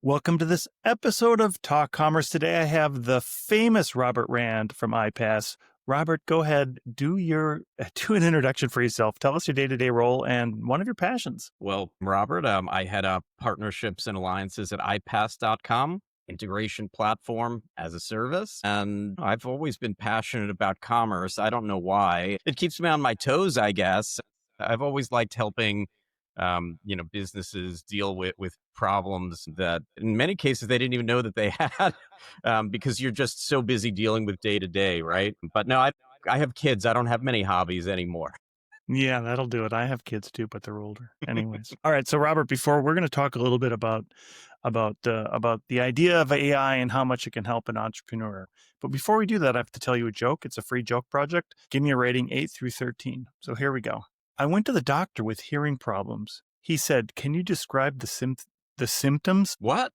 Welcome to this episode of Talk Commerce. Today I have the famous Robert Rand from iPass. Robert, go ahead, do an introduction for yourself. Tell us your day-to-day role and one of your passions. Well, Robert, I head up partnerships and alliances at iPass.com, integration platform as a service. And I've always been passionate about commerce. I don't know why. It keeps me on my toes, I guess. I've always liked helping businesses deal with problems that in many cases they didn't even know that they had because you're just so busy dealing with day to day, right? But no, I have kids. I don't have many hobbies anymore. Yeah, that'll do it. I have kids too, but they're older. Anyways. All right. So Robert, before we're going to talk a little bit about the idea of AI and how much it can help an entrepreneur. But before we do that, I have to tell you a joke. It's a free joke project. Give me a rating 8 through 13. So here we go. I went to the doctor with hearing problems. He said, "Can you describe the symptoms?" What?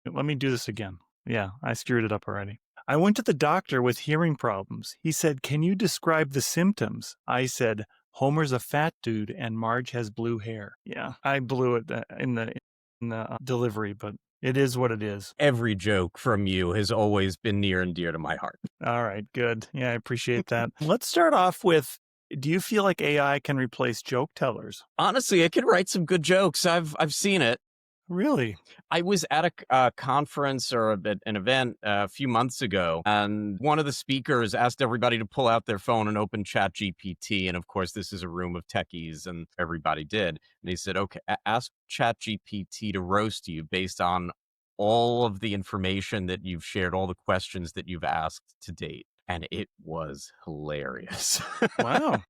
Let me do this again. Yeah, I screwed it up already. I went to the doctor with hearing problems. He said, "Can you describe the symptoms?" I said, "Homer's a fat dude and Marge has blue hair." Yeah, I blew it in the delivery, but it is what it is. Every joke from you has always been near and dear to my heart. All right, good. Yeah, I appreciate that. Let's start off with, do you feel like AI can replace joke tellers? Honestly, it can write some good jokes. I've seen it. Really? I was at a conference or an event a few months ago, and one of the speakers asked everybody to pull out their phone and open ChatGPT. And of course, this is a room of techies, and everybody did. And he said, "Okay, ask ChatGPT to roast you based on all of the information that you've shared, all the questions that you've asked to date." And it was hilarious. Wow.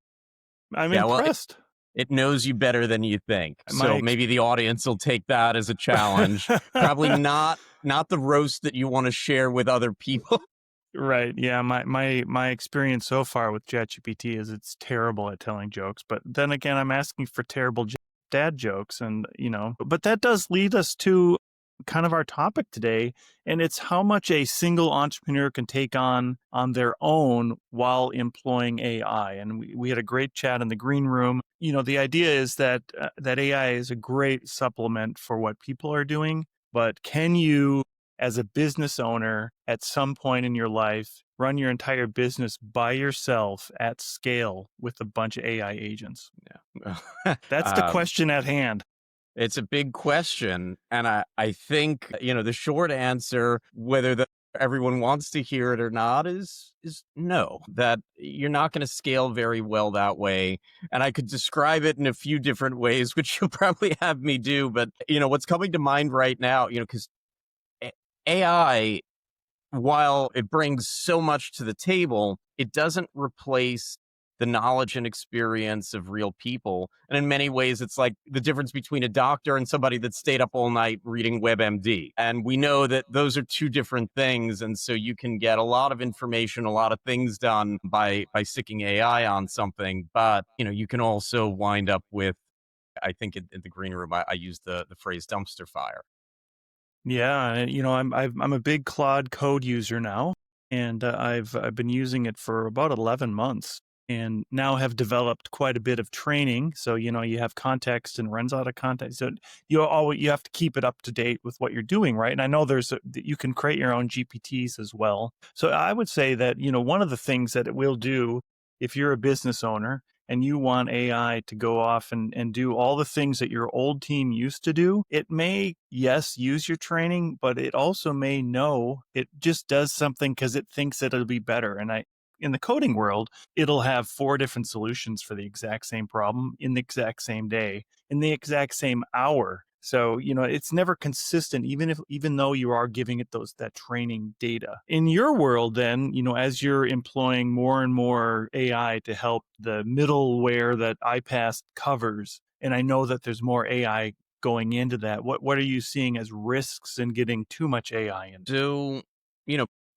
I'm Yeah, well, impressed. it knows you better than you think. My So ex- maybe the audience will take that as a challenge. Probably not the roast that you want to share with other people. Right. Yeah. My experience so far with ChatGPT is it's terrible at telling jokes. But then again, I'm asking for terrible dad jokes, and but that does lead us to kind of our topic today, and it's how much a single entrepreneur can take on their own while employing AI. And we had a great chat in the green room. The idea is that that AI is a great supplement for what people are doing, but can you, as a business owner, at some point in your life, run your entire business by yourself at scale with a bunch of AI agents? Yeah. That's the question at hand. It's a big question. And I think, the short answer, whether everyone wants to hear it or not, is no, that you're not going to scale very well that way. And I could describe it in a few different ways, which you'll probably have me do. But, what's coming to mind right now, because AI, while it brings so much to the table, it doesn't replace the knowledge and experience of real people. And in many ways, it's like the difference between a doctor and somebody that stayed up all night reading WebMD. And we know that those are two different things. And so you can get a lot of information, a lot of things done by sticking AI on something. But, you can also wind up with, I think in the green room, I use the phrase dumpster fire. Yeah, I'm a big Claude Code user now, and I've been using it for about 11 months, and now have developed quite a bit of training. So you have context and runs out of context. So you have to keep it up to date with what you're doing, right? And I know you can create your own GPTs as well. So I would say that one of the things that it will do, if you're a business owner and you want AI to go off and do all the things that your old team used to do, it may, yes, use your training, but it also may know it just does something because it thinks that it'll be better. And in the coding world, it'll have 4 different solutions for the exact same problem in the exact same day, in the exact same hour. So, it's never consistent, even though you are giving it that training data. In your world, then, as you're employing more and more AI to help the middleware that iPass covers, and I know that there's more AI going into that, what are you seeing as risks in getting too much AI in? So,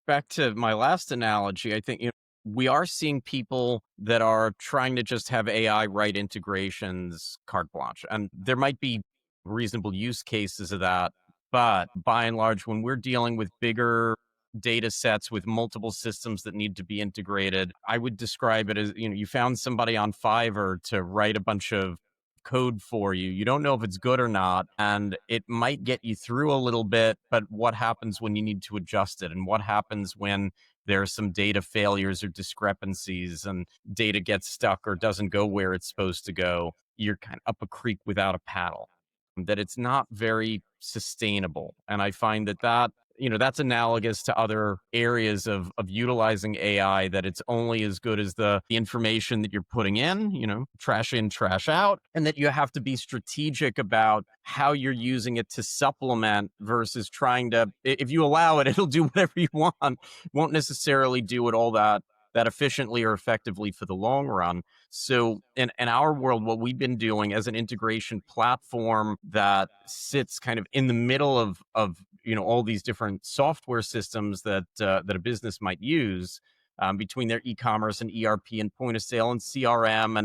back to my last analogy, I think, we are seeing people that are trying to just have AI write integrations carte blanche. And there might be reasonable use cases of that. But by and large, when we're dealing with bigger data sets with multiple systems that need to be integrated, I would describe it as, you found somebody on Fiverr to write a bunch of code for you. You don't know if it's good or not, and it might get you through a little bit, but what happens when you need to adjust it? And what happens when there are some data failures or discrepancies and data gets stuck or doesn't go where it's supposed to go? You're kind of up a creek without a paddle. That it's not very sustainable. And I find that's analogous to other areas of utilizing AI, that it's only as good as the information that you're putting in, trash in, trash out, and that you have to be strategic about how you're using it to supplement versus trying to, if you allow it, it'll do whatever you want, won't necessarily do it all that efficiently or effectively for the long run. So in our world, what we've been doing as an integration platform that sits kind of in the middle of all these different software systems that a business might use, between their e-commerce and ERP and point of sale and CRM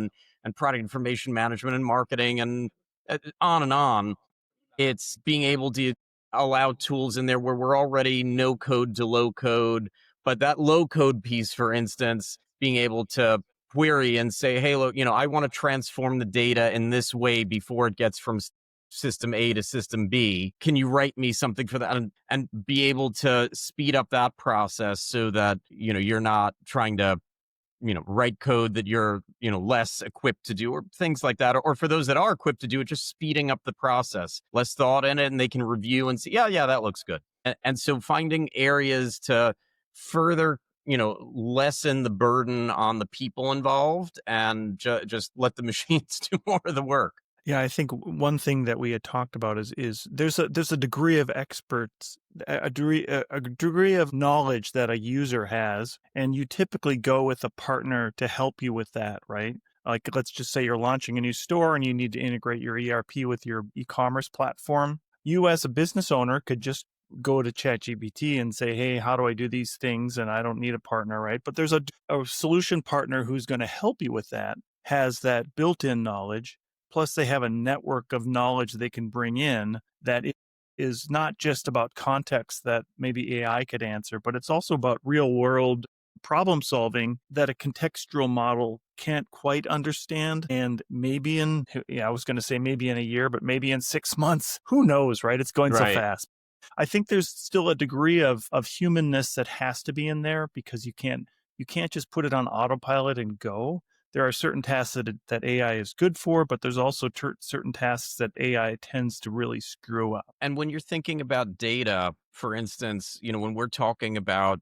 and product information management and marketing and on and on. It's being able to allow tools in there where we're already no code to low code, but that low code piece, for instance, being able to query and say, hey, look, I want to transform the data in this way before it gets from system A to system B. Can you write me something for that? And be able to speed up that process so that, you're not trying to write code that you're, less equipped to do, or things like that. Or for those that are equipped to do it, just speeding up the process, less thought in it, and they can review and see, yeah, that looks good. And so finding areas to further, lessen the burden on the people involved and just let the machines do more of the work. Yeah, I think one thing that we had talked about is there's a degree of experts, a degree of knowledge that a user has, and you typically go with a partner to help you with that, right? Like, let's just say you're launching a new store and you need to integrate your ERP with your e-commerce platform. You, as a business owner, could just go to ChatGPT and say, hey, how do I do these things? And I don't need a partner, right? But there's a solution partner who's going to help you with that, has that built-in knowledge. Plus, they have a network of knowledge they can bring in that is not just about context that maybe AI could answer, but it's also about real world problem solving that a contextual model can't quite understand. And maybe I was going to say maybe in a year, but maybe in 6 months, who knows, right? It's going so Right. fast. I think there's still a degree of humanness that has to be in there, because you can't just put it on autopilot and go. There are certain tasks that AI is good for, but there's also certain tasks that AI tends to really screw up. And when you're thinking about data, for instance, when we're talking about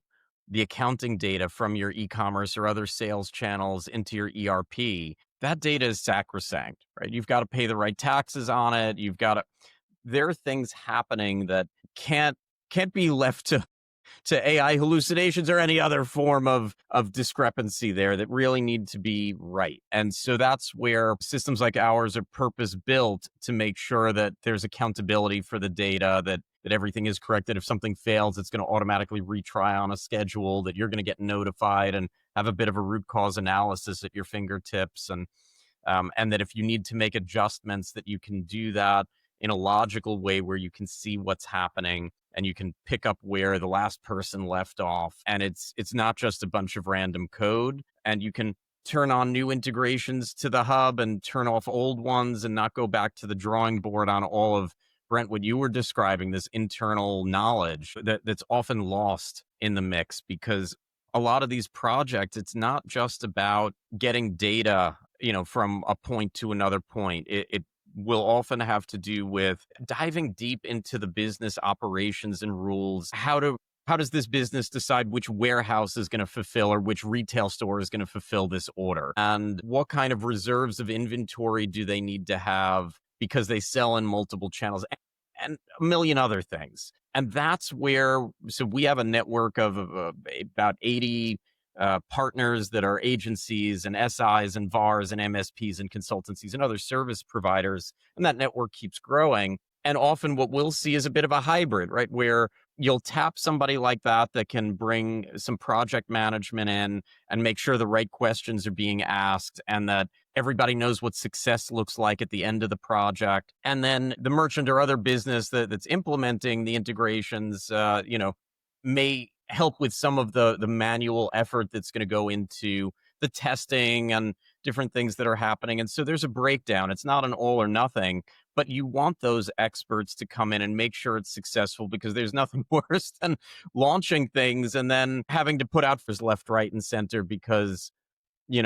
the accounting data from your e-commerce or other sales channels into your ERP, that data is sacrosanct, right? You've got to pay the right taxes on it. There are things happening that can't be left to AI hallucinations or any other form of discrepancy there, that really need to be right. And so that's where systems like ours are purpose built to make sure that there's accountability for the data, that everything is correct, that if something fails, it's going to automatically retry on a schedule, that you're going to get notified and have a bit of a root cause analysis at your fingertips. And that if you need to make adjustments, that you can do that in a logical way where you can see what's happening and you can pick up where the last person left off. And it's not just a bunch of random code, and you can turn on new integrations to the hub and turn off old ones and not go back to the drawing board on all of, Brent, what you were describing, this internal knowledge that's often lost in the mix. Because a lot of these projects, it's not just about getting data, from a point to another point. It will often have to do with diving deep into the business operations and rules. How does this business decide which warehouse is going to fulfill, or which retail store is going to fulfill this order? And what kind of reserves of inventory do they need to have, because they sell in multiple channels, and a million other things. And that's where, so we have a network of about 80 partners that are agencies and SIs and VARs and MSPs and consultancies and other service providers. And that network keeps growing. And often what we'll see is a bit of a hybrid, right? Where you'll tap somebody like that can bring some project management in and make sure the right questions are being asked, and that everybody knows what success looks like at the end of the project. And then the merchant or other business that's implementing the integrations, may help with some of the manual effort that's going to go into the testing and different things that are happening. And so there's a breakdown. It's not an all or nothing, but you want those experts to come in and make sure it's successful, because there's nothing worse than launching things and then having to put out for left, right, and center because you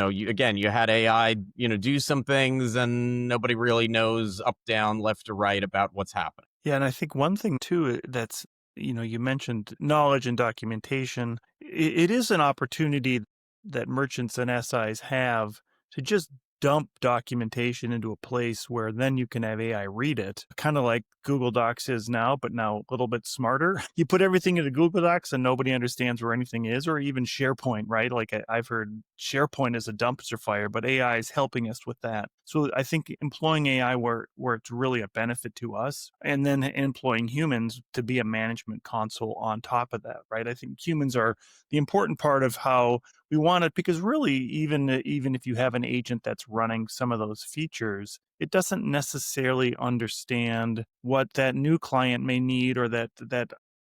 had AI, do some things and nobody really knows up, down, left, or right about what's happening. Yeah, and I think one thing too that's, you mentioned knowledge and documentation. It is an opportunity that merchants and SIs have to just dump documentation into a place where then you can have AI read it, kind of like Google Docs is now, but now a little bit smarter. You put everything into Google Docs and nobody understands where anything is, or even SharePoint, right? Like I've heard SharePoint is a dumpster fire, but AI is helping us with that. So I think employing AI where it's really a benefit to us, and then employing humans to be a management console on top of that, right? I think humans are the important part of how we want it, because really, even if you have an agent that's running some of those features, it doesn't necessarily understand what that new client may need, or that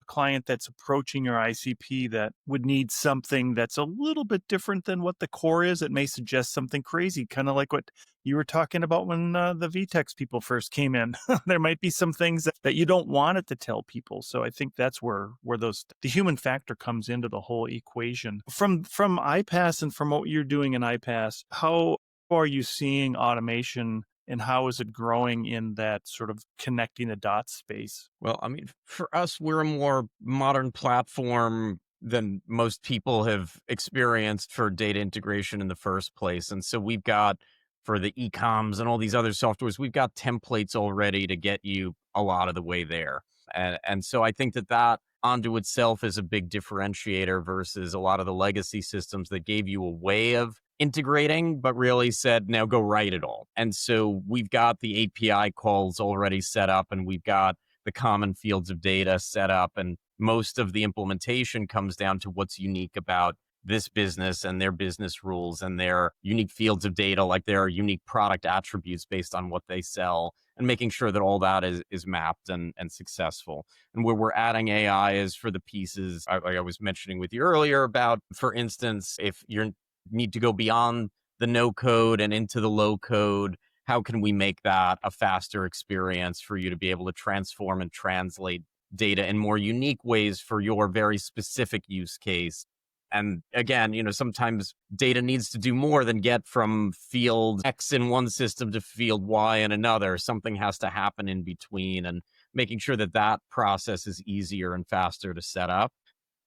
client that's approaching your ICP that would need something that's a little bit different than what the core is. It may suggest something crazy, kind of like what you were talking about when the VTEX people first came in. There might be some things that you don't want it to tell people. So I think that's where the human factor comes into the whole equation. From iPass and from what you're doing in iPass, how are you seeing automation, and how is it growing in that sort of connecting the dots space? Well, I mean, for us, we're a more modern platform than most people have experienced for data integration in the first place. And so we've got, for the ecoms and all these other softwares, we've got templates already to get you a lot of the way there. And so I think that onto itself is a big differentiator versus a lot of the legacy systems that gave you a way of integrating, but really said, now go write it all. And so we've got the API calls already set up, and we've got the common fields of data set up. And most of the implementation comes down to what's unique about this business and their business rules and their unique fields of data, like their unique product attributes based on what they sell, and making sure that all that is mapped and successful. And where we're adding AI is for the pieces like I was mentioning with you earlier about, for instance, if you need to go beyond the no code and into the low code, how can we make that a faster experience for you to be able to transform and translate data in more unique ways for your very specific use case? And again, sometimes data needs to do more than get from field X in one system to field Y in another. Something has to happen in between, and making sure that process is easier and faster to set up.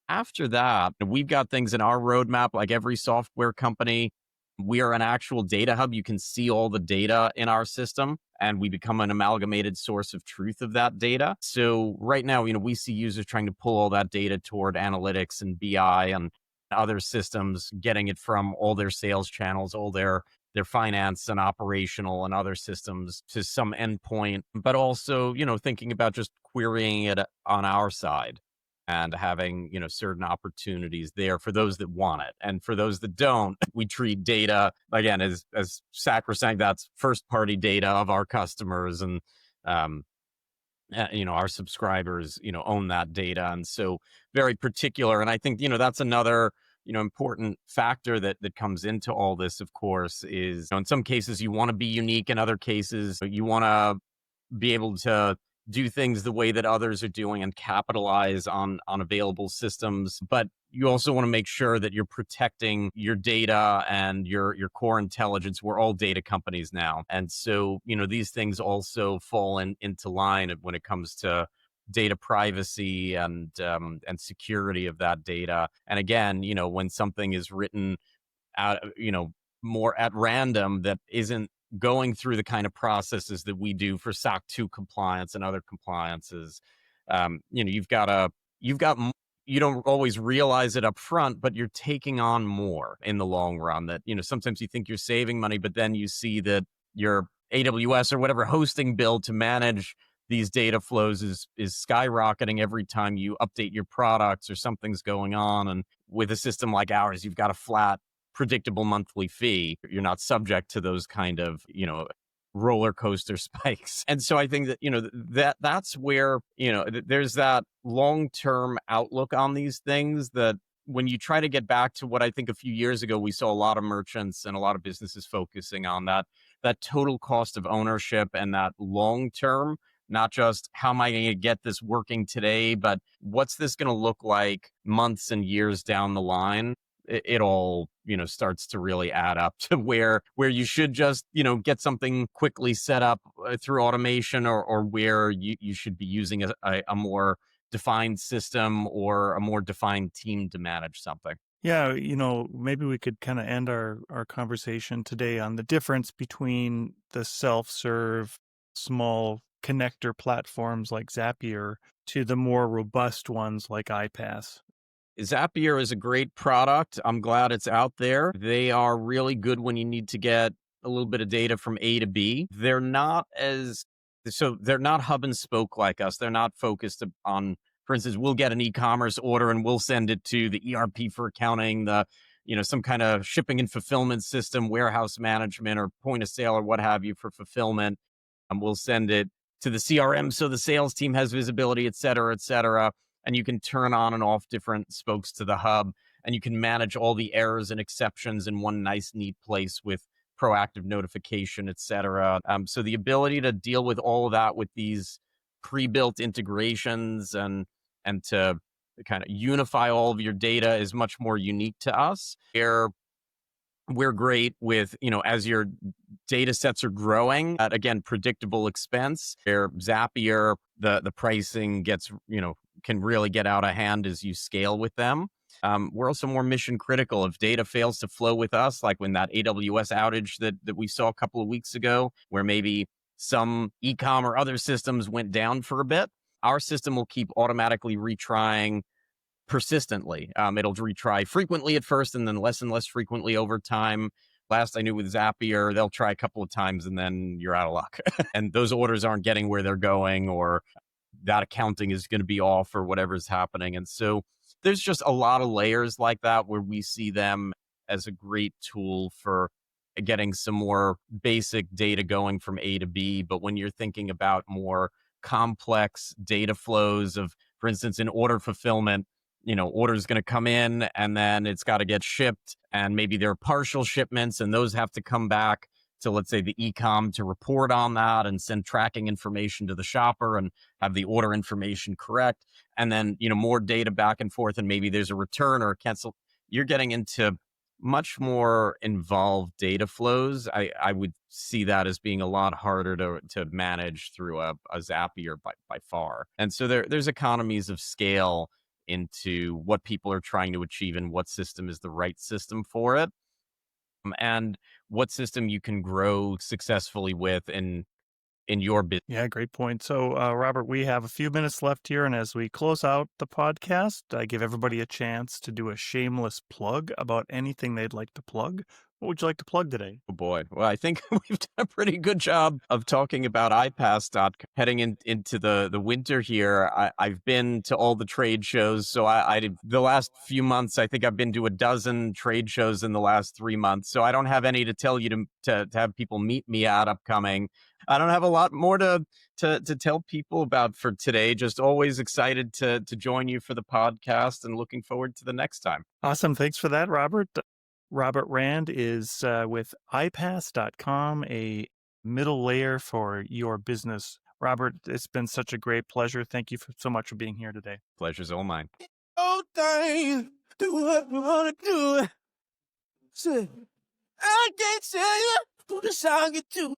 After that, we've got things in our roadmap, like every software company. We are an actual data hub. You can see all the data in our system, and we become an amalgamated source of truth of that data. So right now, we see users trying to pull all that data toward analytics and BI and other systems, getting it from all their sales channels, all their finance and operational and other systems to some endpoint, but also, thinking about just querying it on our side and having, certain opportunities there for those that want it. And for those that don't, we treat data, again, as sacrosanct. That's first party data of our customers. And, our subscribers, own that data. And so very particular. And I think, that's another, important factor that comes into all this, of course, is, in some cases you want to be unique. In other cases, you want to be able to do things the way that others are doing and capitalize on available systems. But you also want to make sure that you're protecting your data and your core intelligence. We're all data companies now. And so, these things also fall into line when it comes to data privacy and security of that data. And again, when something is written out, more at random, that isn't going through the kind of processes that we do for SOC 2 compliance and other compliances, you've got you don't always realize it up front, but you're taking on more in the long run. That, sometimes you think you're saving money, but then you see that your AWS or whatever hosting bill to manage these data flows is skyrocketing every time you update your products or something's going on. And with a system like ours, you've got a flat, predictable monthly fee. You're not subject to those kind of, roller coaster spikes. And so I think that, that's where, there's that long-term outlook on these things that when you try to get back to what I think a few years ago, we saw a lot of merchants and a lot of businesses focusing on that total cost of ownership and that long term, not just how am I going to get this working today, but what's this going to look like months and years down the line. It all starts to really add up to where you should just get something quickly set up through automation, or where you should be using a more defined system or a more defined team to manage something. Yeah, maybe we could kind of end our conversation today on the difference between the self-serve small connector platforms like Zapier to the more robust ones like iPass. Zapier is a great product. I'm glad it's out there. They are really good when you need to get a little bit of data from A to B. They're not hub and spoke like us. They're not focused on, for instance, we'll get an e-commerce order and we'll send it to the ERP for accounting, some kind of shipping and fulfillment system, warehouse management, or point of sale, or what have you for fulfillment. And we'll send it to the CRM so the sales team has visibility, et cetera, et cetera. And you can turn on and off different spokes to the hub, and you can manage all the errors and exceptions in one nice, neat place with proactive notification, et cetera. So the ability to deal with all of that with these pre-built integrations and to kind of unify all of your data is much more unique to us. We're great with, as your data sets are growing at, again, predictable expense. Where Zapier, the pricing gets, can really get out of hand as you scale with them. We're also more mission critical. If data fails to flow with us, like when that AWS outage that we saw a couple of weeks ago, where maybe some e-com or other systems went down for a bit, our system will keep automatically retrying persistently. It'll retry frequently at first and then less and less frequently over time. Last I knew with Zapier, they'll try a couple of times and then you're out of luck. And those orders aren't getting where they're going, or that accounting is going to be off, or whatever's happening. And so there's just a lot of layers like that where we see them as a great tool for getting some more basic data going from A to B. But when you're thinking about more complex data flows of, for instance, in order fulfillment, order is going to come in and then it's got to get shipped, and maybe there are partial shipments and those have to come back to, let's say, the e-com to report on that and send tracking information to the shopper and have the order information correct. And then, more data back and forth, and maybe there's a return or a cancel. You're getting into much more involved data flows. I would see that as being a lot harder to manage through a Zapier by far. And so there's economies of scale into what people are trying to achieve and what system is the right system for it, and what system you can grow successfully with in your business. Yeah, great point. So, Robert, we have a few minutes left here. And as we close out the podcast, I give everybody a chance to do a shameless plug about anything they'd like to plug. What would you like to plug today? Oh boy. Well, I think we've done a pretty good job of talking about iPass. Heading into the winter here. I've been to all the trade shows. So the last few months, I think I've been to a dozen trade shows in the last 3 months. So I don't have any to tell you to have people meet me at upcoming. I don't have a lot more to tell people about for today. Just always excited to join you for the podcast and looking forward to the next time. Awesome. Thanks for that, Robert. Robert Rand is with iPass.com, a middle layer for your business. Robert, it's been such a great pleasure. Thank you so much for being here today. Pleasure's all mine. Oh, thing, do what you wanna do. Say, I can't tell you who the song it to.